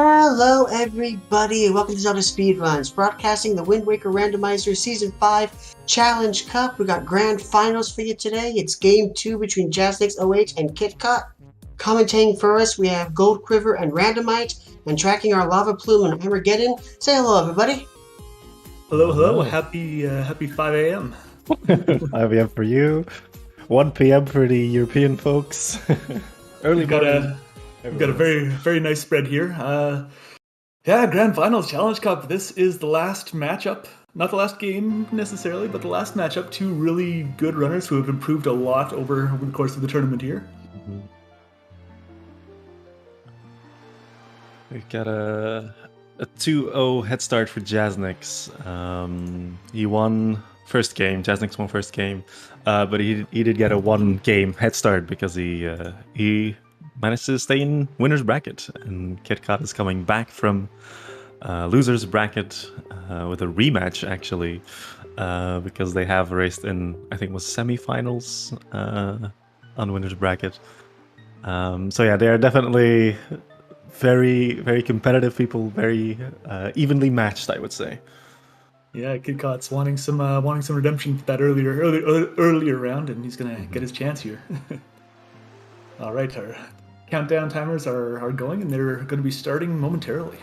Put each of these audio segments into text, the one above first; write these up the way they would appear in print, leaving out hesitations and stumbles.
Hello, everybody. Welcome to ZeldaSpeedRuns, broadcasting the Wind Waker Randomizer Season 5 Challenge Cup. We got grand finals for you today. It's Game 2 between Jasnix08 and Kitcot. Commentating for us, we have Gold Quiver and Randomite, and tracking our Lava Plume and Armageddon. Say hello, everybody. Hello, hello. Happy 5 a.m. 5 a.m. for you, 1 p.m. for the European folks. Early morning. We've got a very nice spread here. Grand Finals Challenge Cup. This is the last matchup. Not the last game necessarily, but the last matchup. Two really good runners who have improved a lot over the course of the tournament here. Mm-hmm. We've got a 2-0 head start for Jasnix. He won first game. Jasnix won first game, but he did get a 1-game head start because he managed to stay in winner's bracket, and Kitcot is coming back from loser's bracket with a rematch actually, because they have raced in, I think it was semifinals on winner's bracket. So yeah, they are definitely very competitive people, very evenly matched, I would say. Yeah, Kitcot's wanting some redemption for that earlier round, and he's gonna get his chance here. All right, our countdown timers are going, and they're going to be starting momentarily.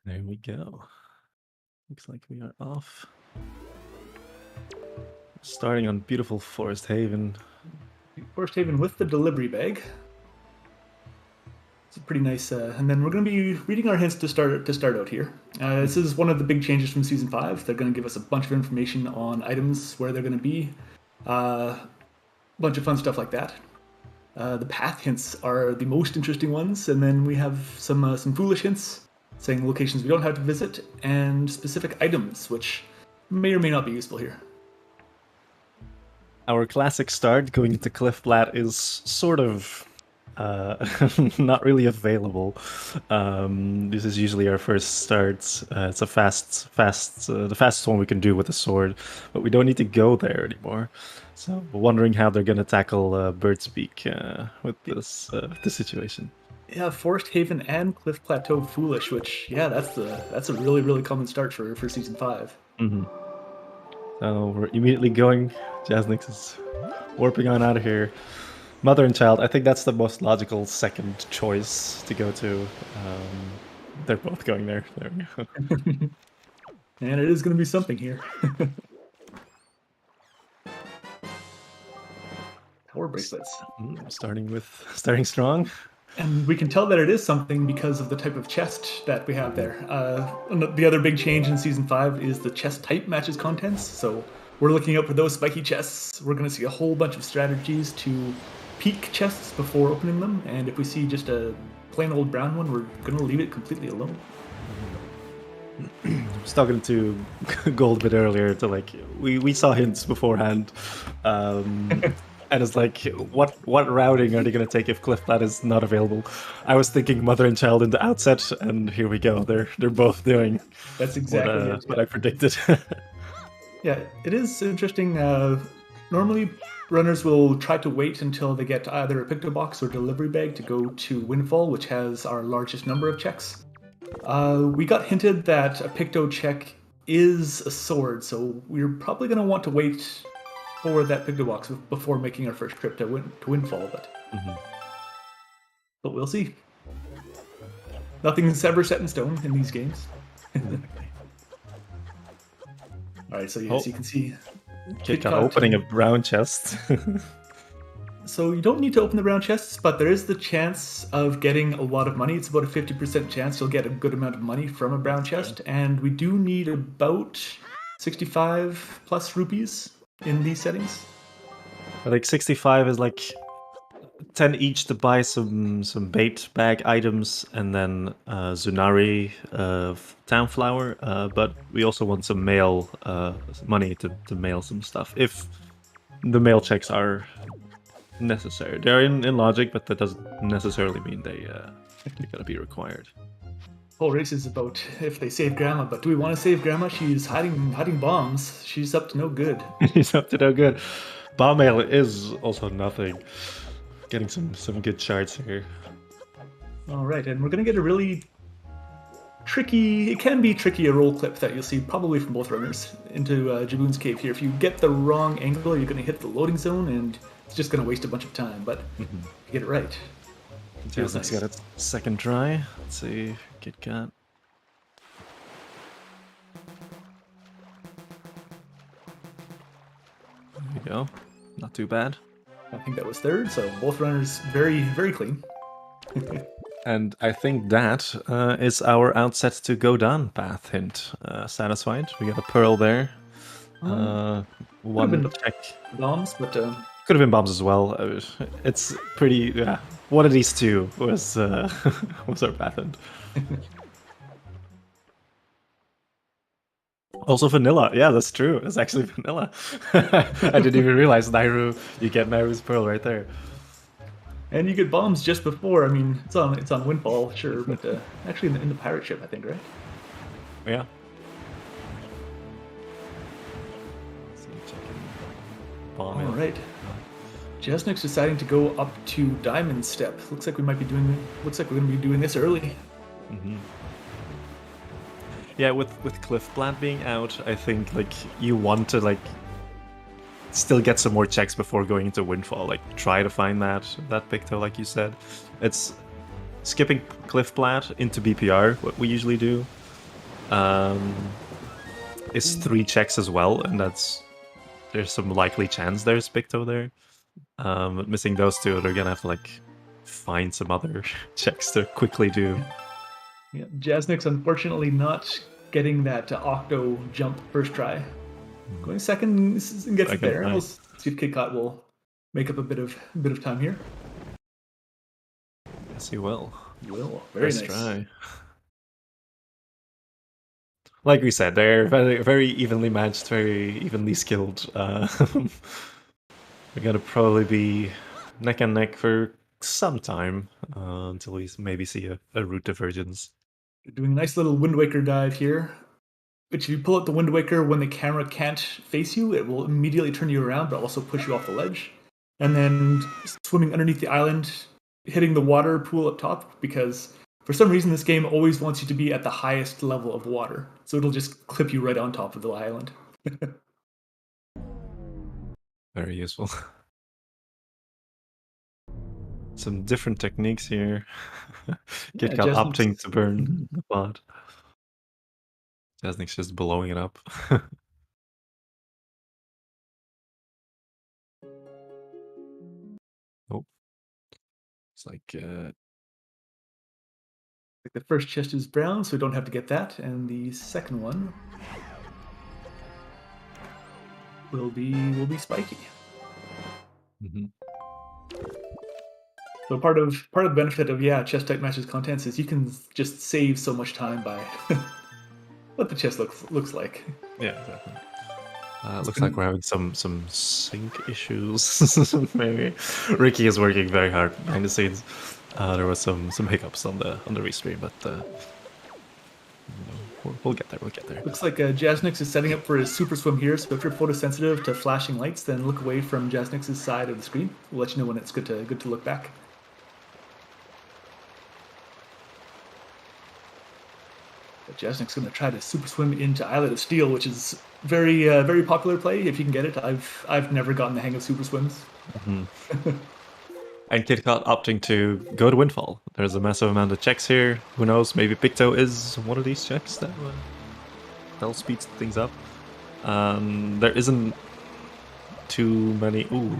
There we go. Looks like we are off. Starting on beautiful Forest Haven. Forest Haven with the delivery bag. It's pretty nice, and then we're going to be reading our hints to start out here. This is one of the big changes from Season 5. They're going to give us a bunch of information on items, where they're going to be, a bunch of fun stuff like that. The path hints are the most interesting ones, and then we have some foolish hints saying locations we don't have to visit, and specific items, which may or may not be useful here. Our classic start going into Cliff Flat is sort of not really available. This is usually our first start. It's a the fastest one we can do with a sword, but we don't need to go there anymore. So we're wondering how they're gonna tackle Bird's Beak with this situation. Yeah, Forest Haven and Cliff Plateau foolish, which that's a really common start for Season 5. Mm-hmm. So we're immediately going. Jasnix is warping on out of here. Mother and child, I think that's the most logical second choice to go to. They're both going there. There we go. And it is going to be something here. Power bracelets. Starting strong. And we can tell that it is something because of the type of chest that we have there. The other big change in Season 5 is the chest type matches contents. So we're looking out for those spiky chests. We're going to see a whole bunch of strategies to peek chests before opening them, and if we see just a plain old brown one, we're going to leave it completely alone. I was talking to Gold a bit earlier, to like, we saw hints beforehand, and it's like, what routing are they going to take if Cliff Flat is not available? I was thinking Mother and Child in the outset, and here we go. They're both doing that's exactly what I predicted. Yeah, it is interesting. Normally, runners will try to wait until they get either a Picto Box or delivery bag to go to Windfall, which has our largest number of checks. We got hinted that a Picto check is a sword, so we're probably going to want to wait for that Picto Box before making our first trip to Windfall, but we'll see. Nothing's ever set in stone in these games. All right, so yes, you can see Kitcot opening a brown chest. So you don't need to open the brown chests, but there is the chance of getting a lot of money. It's about a 50% chance you'll get a good amount of money from a brown chest, and we do need about 65 plus rupees in these settings. I think 65 is like 10 each to buy some bait bag items, and then Zunari town flower, but we also want some mail money to mail some stuff if the mail checks are necessary. They're in logic, but that doesn't necessarily mean they're gonna be required. whole race is about if they save Grandma, but do we want to save Grandma? She's hiding bombs. She's up to no good. He's up to no good. Bomb mail is also nothing. Getting some good charts here. All right, and we're gonna get a really tricky. It can be tricky a roll clip that you'll see probably from both runners into Jaboon's cave here. If you get the wrong angle, you're gonna hit the loading zone, and it's just gonna waste a bunch of time. But if you get it right. Jasnix got its second try. Let's see, Kitcot. There we go. Not too bad. I think that was third, so both runners very, very clean. And I think that is our outset to go down path hint. Satisfied. We got a pearl there. One check. Bombs, but could have been bombs as well. It's pretty. Yeah, one of these two was was our path hint. Also vanilla. Yeah, that's true. It's actually vanilla. I didn't even realize Nairu. You get Nairu's pearl right there. And you get bombs just before. I mean, it's on Windfall, sure, but actually in the pirate ship, I think, right? Yeah. All right. Jasnix deciding to go up to Diamond Step. Looks like we might be doing. Looks like we're going to be doing this early. Yeah, with Cliff Plant being out, I think like you want to like still get some more checks before going into Windfall. Like try to find that Picto, like you said. It's skipping Cliff Plant into BPR, what we usually do. Is 3 checks as well, and there's some likely chance there's Picto there. But missing those 2, they're gonna have to like find some other checks to quickly do. Yeah, Jasnix unfortunately not getting that Octo jump first try. Going second and gets it there. We'll see if Kitcot will make up a bit of time here. Yes, he will. He will. Very nice nice. Try. Like we said, they're very, very evenly matched, very evenly skilled. We're gonna probably be neck and neck for some time until we maybe see a route divergence. You're doing a nice little Wind Waker dive here. Which if you pull out the Wind Waker when the camera can't face you, it will immediately turn you around, but also push you off the ledge. And then swimming underneath the island, hitting the water pool up top, because for some reason this game always wants you to be at the highest level of water. So it'll just clip you right on top of the island. Very useful. Some different techniques here. Kitcot opting to burn the pod. Jasnix just blowing it up. Oh. It's like the first chest is brown, so we don't have to get that. And the second one will be spiky. So part of the benefit of chest type matches contents is you can just save so much time by what the chest looks like. Yeah, exactly. Looks like we're having some sync issues. Maybe Ricky is working very hard behind the scenes. There was some hiccups on the restream, but we'll get there. We'll get there. Looks like Jasnix is setting up for his super swim here. So if you're photosensitive to flashing lights, then look away from Jasnix's side of the screen. We'll let you know when it's good to look back. Jasnix's going to try to super swim into Islet of Steel, which is very very popular play if you can get it. I've never gotten the hang of super swims. And Kitcot opting to go to Windfall. There's a massive amount of checks here. Who knows? Maybe Picto is one of these checks that'll speed things up. There isn't too many. Ooh,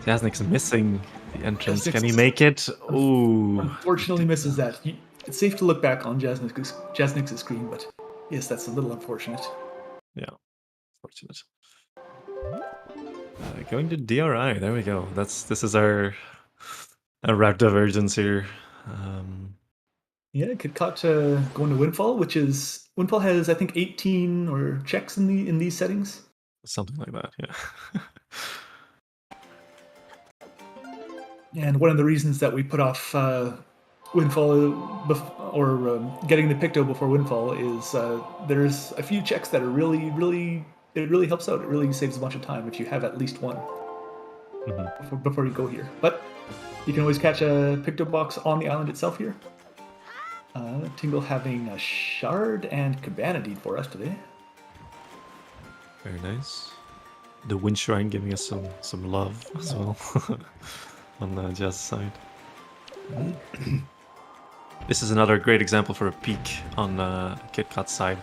Jasnix missing the entrance. Can he make it? Ooh, unfortunately misses that. It's safe to look back on Jasnix's screen, but yes, that's a little unfortunate. Yeah, unfortunate. Going to DRI. There we go. This is our route divergence here. Yeah, Kitcot going to Windfall, Windfall has I think 18 or checks in these settings. Something like that. Yeah. And one of the reasons that we put off Windfall or getting the Picto before Windfall is there's a few checks that are it really helps out. It really saves a bunch of time if you have at least one before you go here. But you can always catch a Picto box on the island itself here. Tingle having a shard and Cabana Deed for us today. Very nice. The Wind Shrine giving us some love as well on the Jazz side. This is another great example for a peek on Kitcot's side.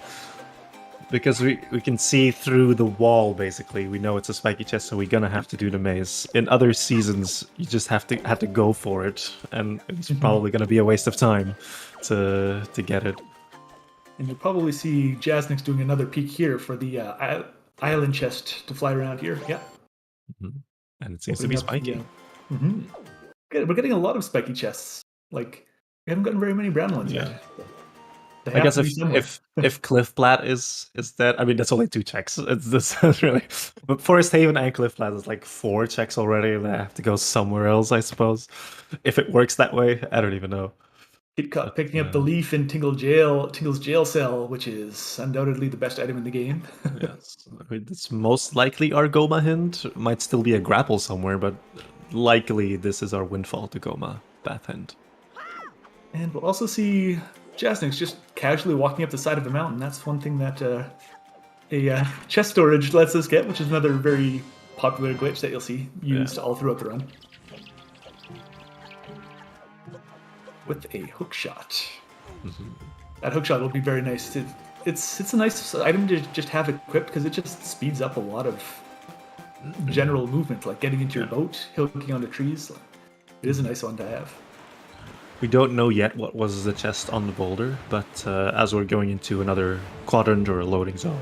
Because we can see through the wall, basically. We know it's a spiky chest, so we're gonna have to do the maze. In other seasons, you just have to go for it, and it's probably gonna be a waste of time to get it. And you'll probably see Jasnix doing another peek here for the island chest to fly around here. Yeah. And it seems to be spiky. We're getting a lot of spiky chests. Like, we haven't gotten very many brown ones yet. I guess if Cliffblatt is dead, I mean that's only 2 checks. It's this really, but Forest Haven and Cliffblatt is like 4 checks already. They have to go somewhere else, I suppose. If it works that way, I don't even know. Kitcot picking up the leaf in Tingle's jail cell, which is undoubtedly the best item in the game. Yes, I mean, it's most likely our Goma hint. Might still be a grapple somewhere, but likely this is our Windfall to Goma path hint. And we'll also see Jasnix just casually walking up the side of the mountain. That's one thing that a chest storage lets us get, which is another very popular glitch that you'll see used all throughout the run. With a hook shot. That hook shot will be very nice. It's a nice item to just have equipped because it just speeds up a lot of general movement, like getting into your boat, hooking onto trees. It is a nice one to have. We don't know yet what was the chest on the boulder, but as we're going into another quadrant or a loading zone,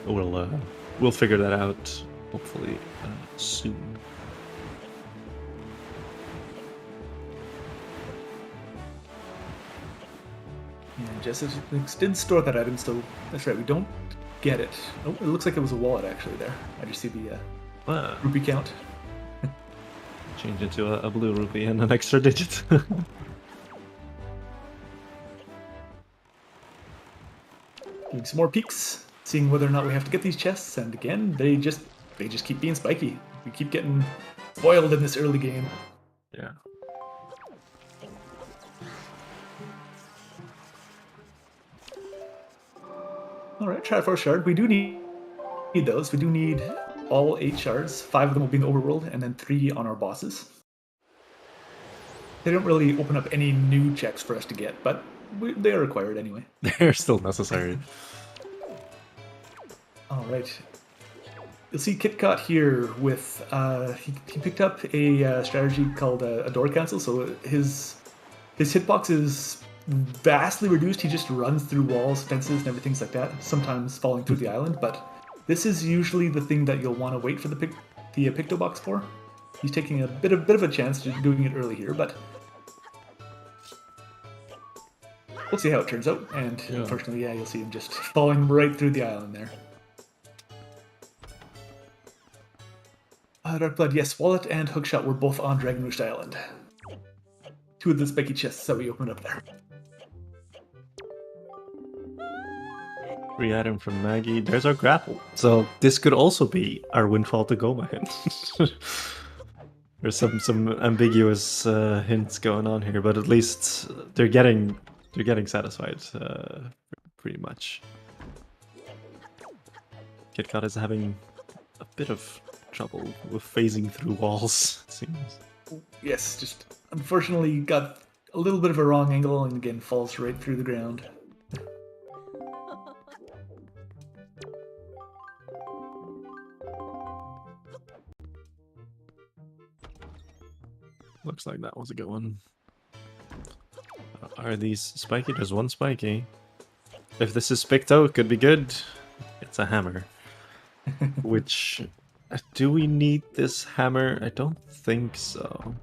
we'll figure that out hopefully soon. Yeah, Jasnix did store that item, so that's right. We don't get it. Oh, it looks like it was a wallet actually there. I just see the rupee count. Change into a blue rupee and an extra digit. Doing some more peeks, seeing whether or not we have to get these chests, and again, they just keep being spiky. We keep getting spoiled in this early game. Yeah. Alright, Triforce Shard. We do need those. We do need all 8 shards. 5 of them will be in the overworld, and then 3 on our bosses. They don't really open up any new checks for us to get, but they are required anyway. They're still necessary. Alright. You'll see Kitcot here with, he picked up a strategy called a door cancel, so his hitbox is vastly reduced. He just runs through walls, fences, and everything like that, sometimes falling through the island, but this is usually the thing that you'll want to wait for the Picto box for. He's taking a bit of a chance to doing it early here, but we'll see how it turns out, and unfortunately, you'll see him just falling right through the island there. Dark Blood, yes, Wallet and Hookshot were both on Dragon Roost Island. 2 of the spiky chests that we opened up there. Free item from Maggie. There's our grapple. So this could also be our Windfall to Goma hint. There's some ambiguous hints going on here, but at least they're getting satisfied pretty much. Kitcot is having a bit of trouble with phasing through walls, it seems. Yes, just unfortunately got a little bit of a wrong angle and again falls right through the ground. Looks like that was a good one. Are these spiky? There's one spiky. If this is Picto, it could be good. It's a hammer. Which... do we need this hammer? I don't think so.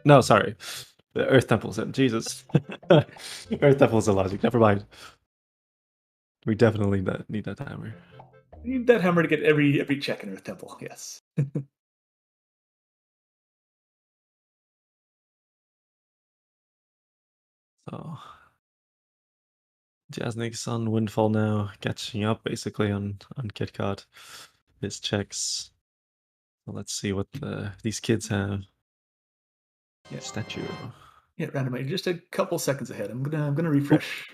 No, sorry. The Earth Temple's in. Jesus. Earth Temple's a logic. Never mind. We definitely need that hammer. We need that hammer to get every check in Earth Temple, yes. So Jasnix on Windfall now, catching up basically on Kitcot. His checks. So let's see what these kids have. Yeah. Statue. Yeah, Randomizer, just a couple seconds ahead. I'm gonna refresh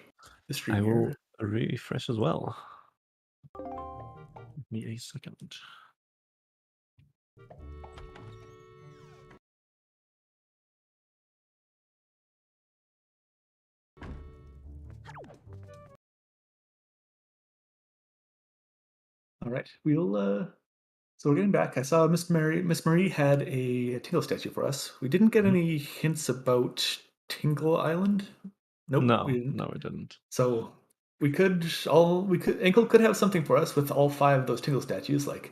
the stream I will here. refresh as well. Give me a second. All right, we'll. So we're getting back. I saw Miss Marie had a Tingle statue for us. We didn't get any hints about Tingle Island. Nope, No, we didn't. no, we didn't. So Ankle could have something for us with all 5 of those Tingle statues. Like,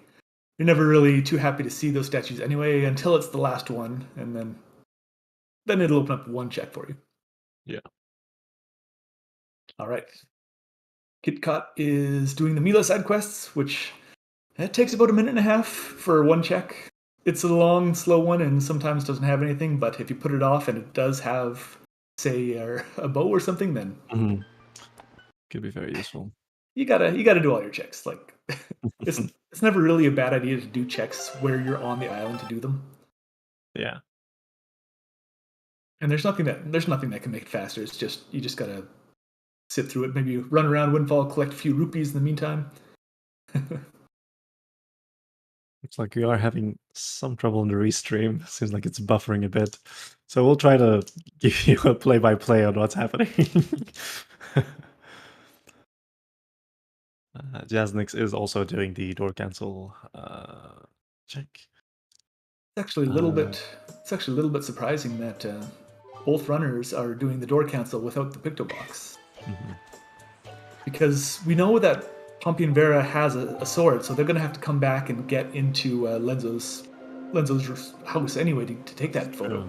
you're never really too happy to see those statues anyway until it's the last one, and then it'll open up one check for you. Yeah. All right. Kitcot is doing the Mila side quests, which it takes about a minute and a half for one check. It's a long, slow one, and sometimes doesn't have anything. But if you put it off and it does have, say, a bow or something, then could be very useful. You gotta do all your checks. Like, it's never really a bad idea to do checks where you're on the island to do them. Yeah. And there's nothing that can make it faster. It's just you just gotta sit through it. Maybe run around Windfall, collect a few rupees in the meantime. Looks like we are having some trouble in the restream. Seems like it's buffering a bit. So we'll try to give you a play-by-play on what's happening. Jasnix is also doing the door cancel check. It's actually a little bit surprising that both runners are doing the door cancel without the Picto Box. Because we know that Pompey and Vera has a sword, so they're going to have to come back and get into Lenzo's house anyway to take that photo.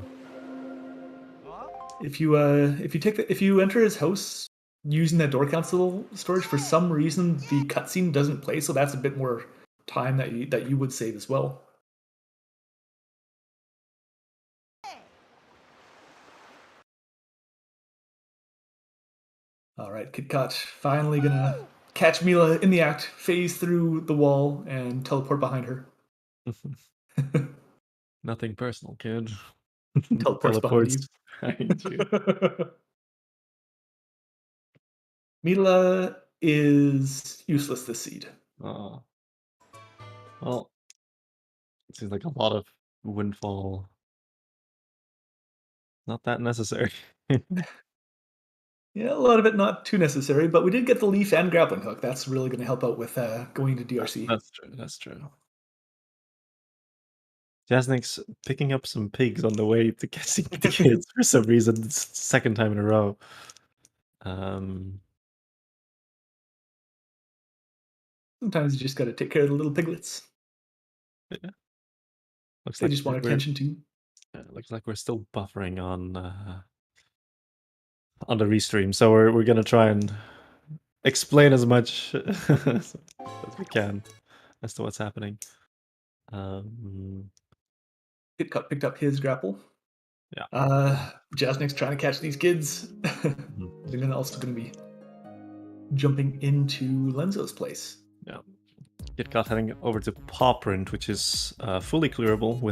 If you enter his house using that door cancel storage, for some reason the cutscene doesn't play, so that's a bit more time that you would save as well. All right, Kitcot finally gonna catch Mila in the act, phase through the wall, and teleport behind her. Nothing personal, kid. Teleports behind you. Mila is useless this seed. Oh. Well, it seems like a lot of Windfall. Not that necessary. Yeah, a lot of it not too necessary, but we did get the leaf and grappling hook. That's really going to help out with going to DRC. That's true. Jasnix picking up some pigs on the way to catching the kids for some reason. It's the second time in a row. Sometimes you just got to take care of the little piglets. Yeah. They just want attention too. Looks like we're still buffering on the restream, so we're gonna try and explain as much as we can as to what's happening. Kitcot picked up his grapple. Yeah. Jasnix trying to catch these kids. They're also going to be jumping into Lenzo's place. Yeah. Kitcot heading over to Paw Print, which is fully clearable with